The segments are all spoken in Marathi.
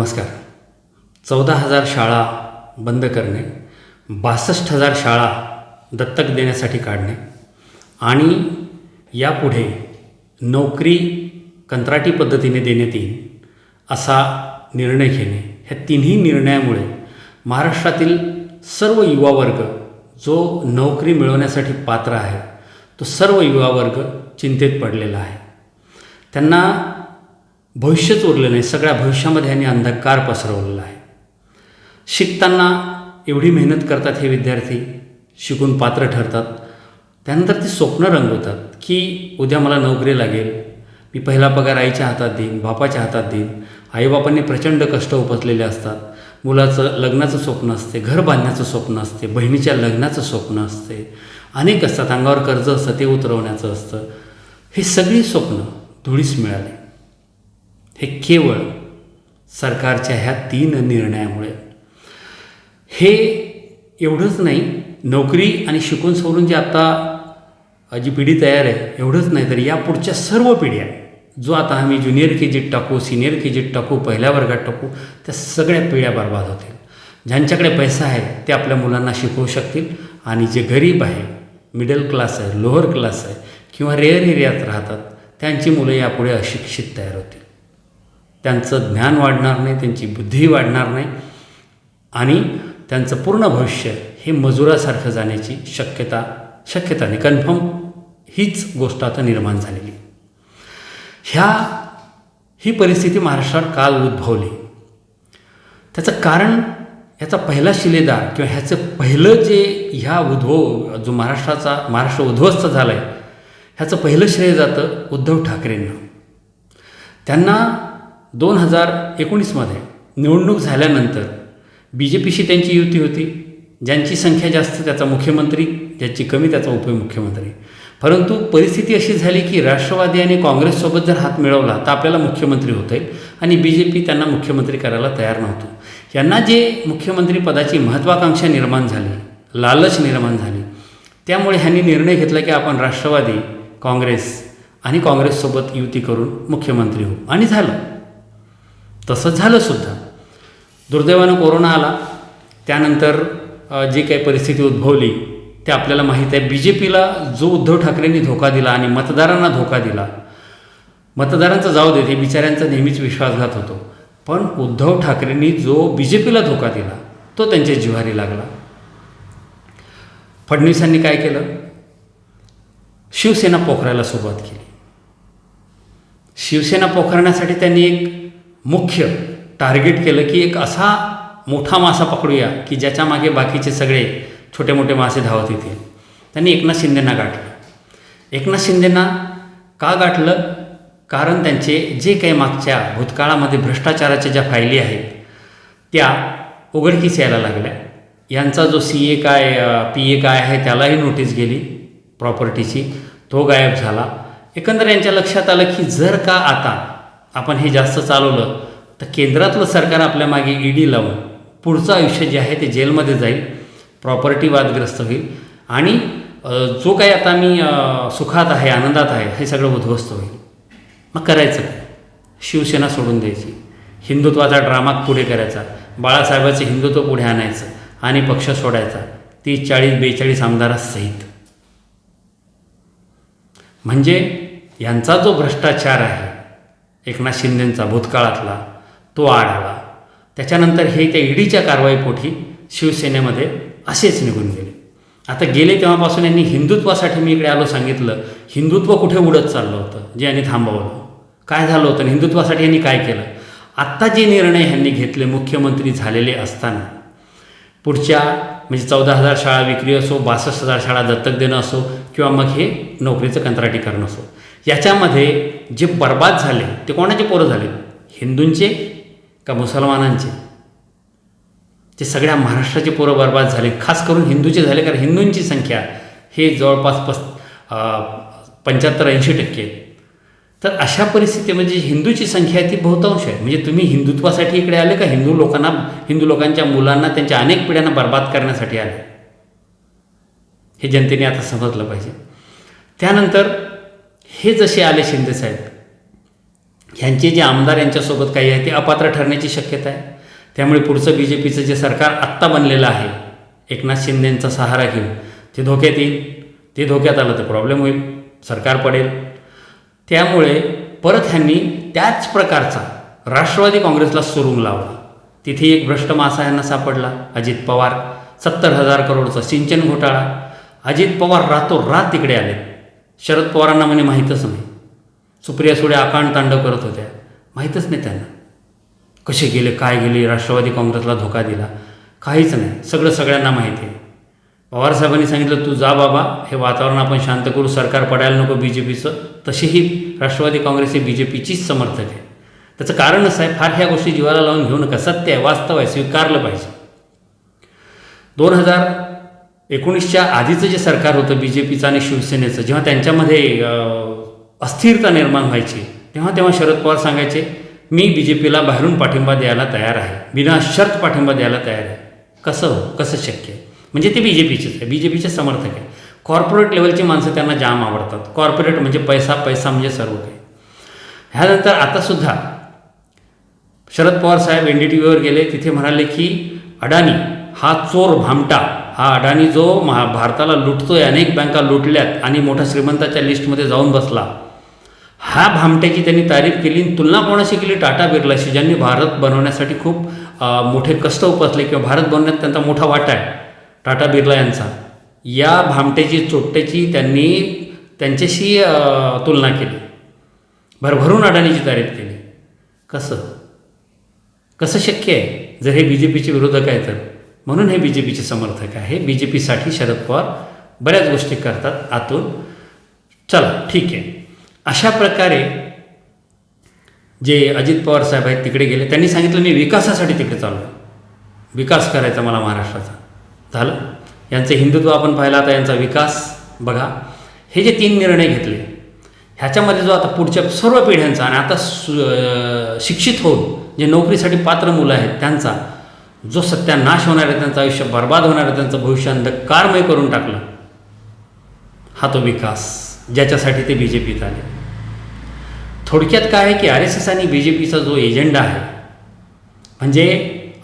नमस्कार. 14,000 शाळा बंद करणे, 62,000 शाळा दत्तक देण्यासाठी काढणे आणि यापुढे नोकरी कंत्राटी पद्धतीने देण्यात येईल असा निर्णय घेणे, ह्या तिन्ही निर्णयामुळे महाराष्ट्रातील सर्व युवा वर्ग जो नोकरी मिळवण्यासाठी पात्र आहे तो सर्व युवा वर्ग चिंतेत पडलेला आहे. त्यांना भविष्यच उरलं नाही. सगळ्या भविष्यामध्ये यांनी अंधकार पसरवलेला आहे. शिकताना एवढी मेहनत करतात हे विद्यार्थी, शिकून पात्र ठरतात, त्यानंतर ती स्वप्न रंगवतात की उद्या मला नोकरी लागेल, मी पहिला पगार आईच्या हातात देईन, बापाच्या हातात देईन. आईबापांनी प्रचंड कष्ट उपसलेले असतात. मुलाचं लग्नाचं स्वप्न असते, घर बांधण्याचं स्वप्न असते, बहिणीच्या लग्नाचं स्वप्न असते, अनेक असतात, अंगावर कर्ज असतं ते उतरवण्याचं असतं. हे सगळी स्वप्न धुळीस मिळाले. हे केवळ सरकारच्या ह्या 3 निर्णयामुळे. हे एवढंच नाही, नोकरी आणि शिकून सवरून जी आता जी पिढी तयार आहे एवढंच नाही, तर या पुढच्या सर्व पिढ्या जो आता आम्ही ज्युनियर KGत टाकू, सिनियर KGत टाकू, पहिल्या वर्गात टाकू, त्या सगळ्या पिढ्या बर्बाद होतील. ज्यांच्याकडे पैसा आहे ते आपल्या मुलांना शिकवू शकतील आणि जे गरीब आहे, मिडल क्लास आहे, लोअर क्लास आहे किंवा रेअर एरियात राहतात, त्यांची मुलं यापुढे अशिक्षित तयार होतील. त्यांचं ज्ञान वाढणार नाही, त्यांची बुद्धी वाढणार नाही आणि त्यांचं पूर्ण भविष्य हे मजुरासारखं जाण्याची शक्यता नाही, कन्फर्म हीच गोष्ट आता निर्माण झालेली. ही परिस्थिती महाराष्ट्रात काल उद्भवली. त्याचं कारण, ह्याचा पहिला शिलेदार किंवा ह्याचं पहिलं जे जो महाराष्ट्र उद्ध्वस्त झाला आहे, ह्याचं पहिलं श्रेय जातं उद्धव ठाकरेंना. त्यांना 2019मध्ये निवडणूक झाल्यानंतर BJPशी त्यांची युती होती. ज्यांची संख्या जास्त त्याचा मुख्यमंत्री, ज्याची कमी त्याचा उपमुख्यमंत्री. परंतु परिस्थिती अशी झाली की राष्ट्रवादी आणि काँग्रेससोबत जर हात मिळवला तर आपल्याला मुख्यमंत्री होता येईल आणि BJP त्यांना मुख्यमंत्री करायला तयार नव्हतं. यांना जे मुख्यमंत्री पदाची महत्त्वाकांक्षा निर्माण झाली, लालच निर्माण झाली, त्यामुळे ह्यांनी निर्णय घेतला की आपण राष्ट्रवादी, काँग्रेस आणि काँग्रेससोबत युती करून मुख्यमंत्री होऊ. आणि झालं, तसं झालंसुद्धा. दुर्दैवानं कोरोना आला, त्यानंतर जी काही परिस्थिती उद्भवली ते आपल्याला माहीत आहे. BJPला जो उद्धव ठाकरेंनी धोका दिला आणि मतदारांना धोका दिला, मतदारांचा जाऊ दे, ते बिचाऱ्यांचा नेहमीच विश्वासघात होतो, पण उद्धव ठाकरेंनी जो BJPला धोका दिला तो त्यांच्या जिव्हारी लागला. फडणवीसांनी काय केलं? शिवसेना पोखरायला सुरुवात केली. शिवसेना पोखरण्यासाठी त्यांनी एक मुख्य टार्गेट केलं की एक असा मोठा मासा पकडूया की ज्याच्या मागे बाकीचे सगळे छोटे मोठे मासे धावत येतील. त्यांनी एकनाथ शिंदेंना गाठलं. एकनाथ शिंदेंना का गाठलं? कारण त्यांचे जे काही मागच्या भूतकाळामध्ये भ्रष्टाचाराच्या ज्या फायली आहेत त्या उघडकीस यायला लागल्या. यांचा जो CA काय PA काय आहे त्यालाही नोटीस गेली प्रॉपर्टीची, तो गायब झाला. एकंदर यांच्या लक्षात आलं की जर का आता आपण हे जास्त चालवलं तर केंद्रातलं सरकार आपल्या मागे ED लावून पुढचं आयुष्य जे आहे ते जेलमध्ये जाईल, प्रॉपर्टी वादग्रस्त होईल आणि जो काही आता मी सुखात आहे, आनंदात आहे, हे सगळं उद्ध्वस्त होईल. मग करायचं काय? शिवसेना सोडून द्यायची, हिंदुत्वाचा ड्रामा पुढे करायचा, बाळासाहेबांचं हिंदुत्व पुढे आणायचं आणि पक्ष सोडायचा 30-40-42 आमदारासहित. म्हणजे यांचा जो भ्रष्टाचार आहे एकनाथ शिंदेंचा भूतकाळातला तो आड आला. त्याच्यानंतर हे त्या EDच्या कारवाईपोटी शिवसेनेमध्ये असेच निघून गेले. आता गेले तेव्हापासून यांनी हिंदुत्वासाठी मी इकडे आलो सांगितलं, हिंदुत्व कुठे उडत चाललं होतं जे यांनी थांबवलं. काय झालं होतं, हिंदुत्वासाठी यांनी काय केलं? आत्ता जे निर्णय ह्यांनी घेतले मुख्यमंत्री झालेले असताना, पुढच्या म्हणजे 14,000 शाळा विक्री असो, 62,000 शाळा दत्तक देणं असो किंवा मग हे नोकरीचं कंत्राटीकरण असो, याच्यामध्ये जे बर्बाद झाले ते कोणाचे पोरं झाले? हिंदूंचे का मुसलमानांचे? ते सगळ्या महाराष्ट्राचे पोरं बर्बाद झाले. खास करून हिंदूचे झाले, कारण हिंदूंची संख्या हे जवळपास 75-80% आहे. तर अशा परिस्थितीमध्ये हिंदूची संख्या आहे ती बहुतांश आहे. म्हणजे तुम्ही हिंदुत्वासाठी इकडे आले का हिंदू लोकांच्या मुलांना त्यांच्या अनेक पिढ्यांना बर्बाद करण्यासाठी आले? हे जनतेने आता समजलं पाहिजे. त्यानंतर हे जसे आले शिंदेसाहेब, ह्यांचे जे आमदार यांच्यासोबत काही आहे ते अपात्र ठरण्याची शक्यता आहे. त्यामुळे पुढचं बी जे पीचं जे सरकार आत्ता बनलेलं आहे एकनाथ शिंदेंचा सहारा घेऊन ते धोक्यात येईल. ते धोक्यात आलं तर प्रॉब्लेम होईल, सरकार पडेल. त्यामुळे परत ह्यांनी त्याच प्रकारचा राष्ट्रवादी काँग्रेसला सुरुंग लावला. तिथे एक भ्रष्ट मासा यांना सापडला, अजित पवार. 70,000 करोडचा सिंचन घोटाळा. अजित पवार रातोरात तिकडे आले. शरद पवारांना म्हणे माहीतच नाही. सुप्रिया सुळे आकांड तांडव करत होत्या, माहीतच नाही त्यांना कसे गेले, काय गेले, राष्ट्रवादी काँग्रेसला धोका दिला, काहीच नाही. सगळ्यांना माहिती आहे. पवारसाहेबांनी सांगितलं तू जा बाबा, हे वातावरण आपण शांत करू, सरकार पडायला नको बी जे पीचं. तसेही राष्ट्रवादी काँग्रेस हे बी जे पीचीच समर्थक आहे. त्याचं कारणच आहे, फार ह्या गोष्टी जीवाला लावून घेऊ नका. सत्य आहे, वास्तव आहे, स्वीकारलं पाहिजे. 2019च्या आधीचं जे सरकार होतं बी जे पीचं आणि शिवसेनेचं, जेव्हा त्यांच्यामध्ये अस्थिरता निर्माण व्हायची तेव्हा शरद पवार सांगायचे मी बी जे पीला बाहेरून पाठिंबा द्यायला तयार आहे, बिना शर्त पाठिंबा द्यायला तयार आहे. कसं शक्य आहे? म्हणजे ते बी जे पीचेच आहे, बी जे पीचे समर्थक आहे. कॉर्पोरेट लेवलची माणसं त्यांना जाम आवडतात. कॉर्पोरेट म्हणजे पैसा म्हणजे सर्व काही. ह्यानंतर आतासुद्धा शरद पवार साहेब NDTVवर गेले, तिथे म्हणाले की अडाणी हा चोर भामटा, हा अडाणी जो भारताला लुटतोय, अनेक बँका लुटल्यात आणि मोठ्या श्रीमंताच्या लिस्टमध्ये जाऊन बसला, ह्या भामट्याची त्यांनी तारीफ केली. तुलना कोणाशी केली? टाटा बिर्लाशी, ज्यांनी भारत बनवण्यासाठी खूप मोठे कष्ट उपसले किंवा भारत बनवण्यात त्यांचा मोठा वाटा आहे, टाटा बिर्ला यांचा. या भामट्याची चोट्ट्याची त्यांनी त्यांच्याशी तुलना केली, भरभरून अडाणीची तारीफ केली. कसं शक्य आहे जर हे बी जे पीचे विरोधक आहे तर? म्हणून हे बी जे पीचे समर्थक आहे. बी जे पीसाठी शरद पवार बऱ्याच गोष्टी करतात आतून. चला ठीक आहे. अशा प्रकारे जे अजित पवार साहेब आहेत तिकडे गेले, त्यांनी सांगितलं मी विकासासाठी तिकडे चाललो आहे, विकास करायचा मला महाराष्ट्राचा. झालं. यांचं हिंदुत्व आपण पाहिलं, आता यांचा विकास बघा. हे जे 3 निर्णय घेतले ह्याच्यामध्ये जो आता पुढच्या सर्व पिढ्यांचा आणि आता शिक्षित होऊन जे नोकरीसाठी पात्र मुलं आहेत त्यांचा जो सत्यानाश होणार आहे, त्यांचं आयुष्य बर्बाद होणार आहे, त्यांचं भविष्य अंधकारमय करून टाकलं, हा तो विकास ज्याच्यासाठी ते बी जे पीत आले. थोडक्यात काय आहे की RSS आणि बी जे पीचा जो एजेंडा आहे म्हणजे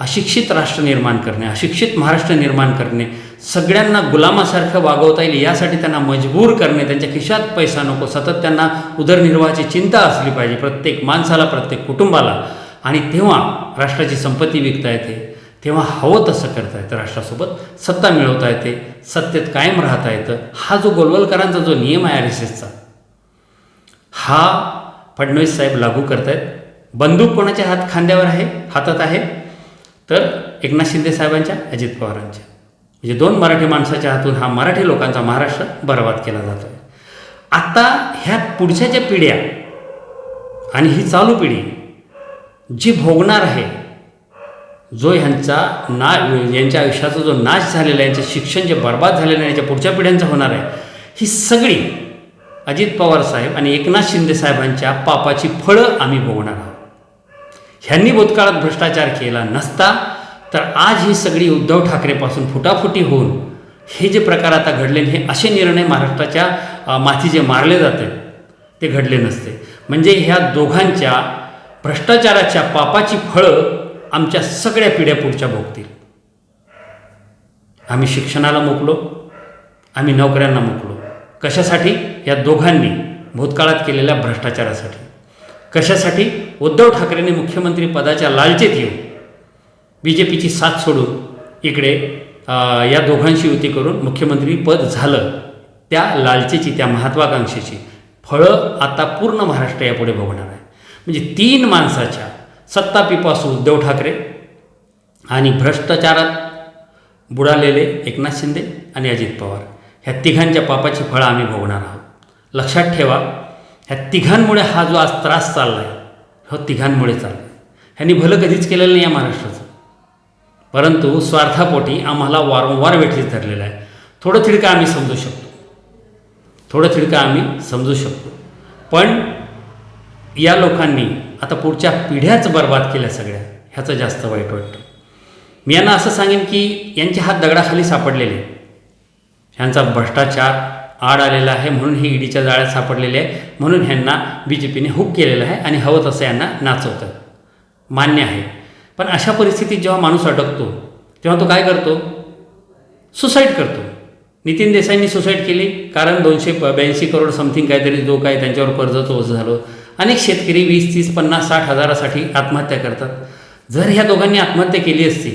अशिक्षित राष्ट्र निर्माण करणे, अशिक्षित महाराष्ट्र निर्माण करणे, सगळ्यांना गुलामासारखं वागवता येईल यासाठी त्यांना मजबूर करणे, त्यांच्या खिशात पैसा नको, सतत त्यांना उदरनिर्वाहाची चिंता असली पाहिजे प्रत्येक माणसाला, प्रत्येक कुटुंबाला. आणि तेव्हा राष्ट्राची संपत्ती विकता येते, तेव्हा हवं तसं करता येतं, राष्ट्रासोबत सत्ता मिळवता येते, सत्तेत कायम राहता येतं. हा जो गोलवलकरांचा जो नियम आहे RSSचा, हा फडणवीस साहेब लागू करतायत. बंदूक कोणाच्या हातात आहे तर एकनाथ शिंदे साहेबांच्या, अजित पवारांच्या. म्हणजे 2 मराठी माणसाच्या हातून हा मराठी लोकांचा महाराष्ट्र बर्बाद केला जातो आहे. आता ह्या पुढच्या ज्या पिढ्या आणि ही चालू पिढी जी भोगणार आहे, जो यांच्या आयुष्याचा जो नाश झालेला आहे, यांचे शिक्षण जे बर्बाद झालेलं आहे, यांच्या पुढच्या पिढ्यांचं होणार आहे, ही सगळी अजित पवार साहेब आणि एकनाथ शिंदे साहेबांच्या पापाची फळं आम्ही भोगणार आहोत. ह्यांनी भूतकाळात भ्रष्टाचार केला नसता तर आज ही सगळी उद्धव ठाकरेपासून फुटाफुटी होऊन हे जे प्रकार आता घडले, हे असे निर्णय महाराष्ट्राच्या माथी जे मारले जाते ते घडले नसते. म्हणजे ह्या दोघांच्या भ्रष्टाचाराच्या पापाची फळं आमच्या सगळ्या पिढ्या पुढच्या भोगतील. आम्ही शिक्षणाला मोकलो, आम्ही नोकऱ्यांना मोकलो. कशासाठी? या दोघांनी भूतकाळात केलेल्या भ्रष्टाचारासाठी. कशासाठी? उद्धव ठाकरेंनी मुख्यमंत्री पदाच्या लालचेत येऊन बी जे पीची साथ सोडून इकडे या दोघांशी युती करून मुख्यमंत्री पद झालं. त्या लालचेची, त्या महत्त्वाकांक्षेची फळं आता पूर्ण महाराष्ट्र यापुढे भोगणार आहे. म्हणजे 3 माणसाच्या सत्तापिपासू उद्धव ठाकरे आणि भ्रष्टाचारात बुडालेले एकनाथ शिंदे आणि अजित पवार, ह्या तिघांच्या पापाची फळं आम्ही भोगणार आहोत. लक्षात ठेवा, ह्या तिघांमुळे हा जो आज त्रास चालला आहे, हो तिघांमुळे चालला आहे. ह्यांनी भलं कधीच केलेलं नाही या महाराष्ट्राचं, परंतु स्वार्थापोटी आम्हाला वारंवार वेठीस धरलेलं आहे. थोडं थिडकं आम्ही समजू शकतो, पण या लोकांनी आता पुढच्या पिढ्याच बर्बाद केल्या सगळ्या, ह्याचं जास्त वाईट वाटतं. मी यांना असं सांगेन की यांचे हात दगडाखाली सापडलेले, ह्यांचा भ्रष्टाचार, आड आलेला आहे, म्हणून हे ईडीच्या जाळ्यात सापडलेले आहे, म्हणून ह्यांना बी जे पीने हुक केलेलं आहे आणि हवं तसं यांना नाचवतं. मान्य आहे. पण अशा परिस्थितीत जेव्हा माणूस अडकतो तेव्हा तो काय करतो? सुसाईड करतो. नितीन देसाईंनी सुसाईड केली कारण 282 करोड समथिंग काहीतरी जो काय त्यांच्यावर कर्ज ओझं झालं. अनेक शेतकरी 20, 30, 50, 60 हजारासाठी आत्महत्या करतात. जर ह्या दोघांनी आत्महत्या केली असती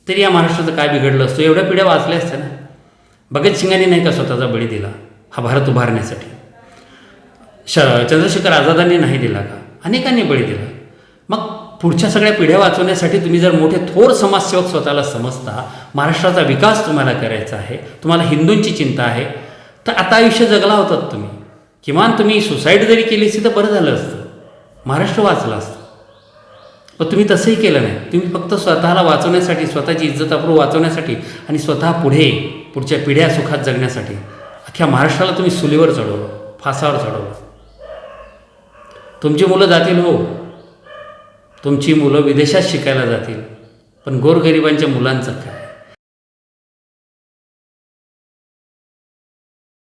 तरी या महाराष्ट्राचं काय बिघडलं असतं? एवढ्या पिढ्या वाचल्या असत्या ना. भगतसिंगांनी नाही का स्वतःचा बळी दिला हा भारत उभारण्यासाठी? चंद्रशेखर आझादांनी नाही दिला का? अनेकांनी बळी दिला. मग पुढच्या सगळ्या पिढ्या वाचवण्यासाठी तुम्ही जर मोठे थोर समाजसेवक स्वतःला समजता, महाराष्ट्राचा विकास तुम्हाला करायचा आहे, तुम्हाला हिंदूंची चिंता आहे, तर आता आयुष्य जगला होतात तुम्ही. किमान तुम्ही सुसाईड जरी केली असती तर बरं झालं असतं, महाराष्ट्र वाचला असतं. पण तुम्ही तसंही केलं नाही. तुम्ही फक्त स्वतःला वाचवण्यासाठी, स्वतःची इज्जत अब्रू वाचवण्यासाठी आणि स्वतः पुढच्या पिढ्या सुखात जगण्यासाठी अख्ख्या महाराष्ट्राला तुम्ही सुलीवर चढवलं, फासावर चढवलं. तुमची मुलं जातील, हो, तुमची मुलं विदेशात शिकायला जातील, पण गोरगरिबांच्या मुलांचं काय?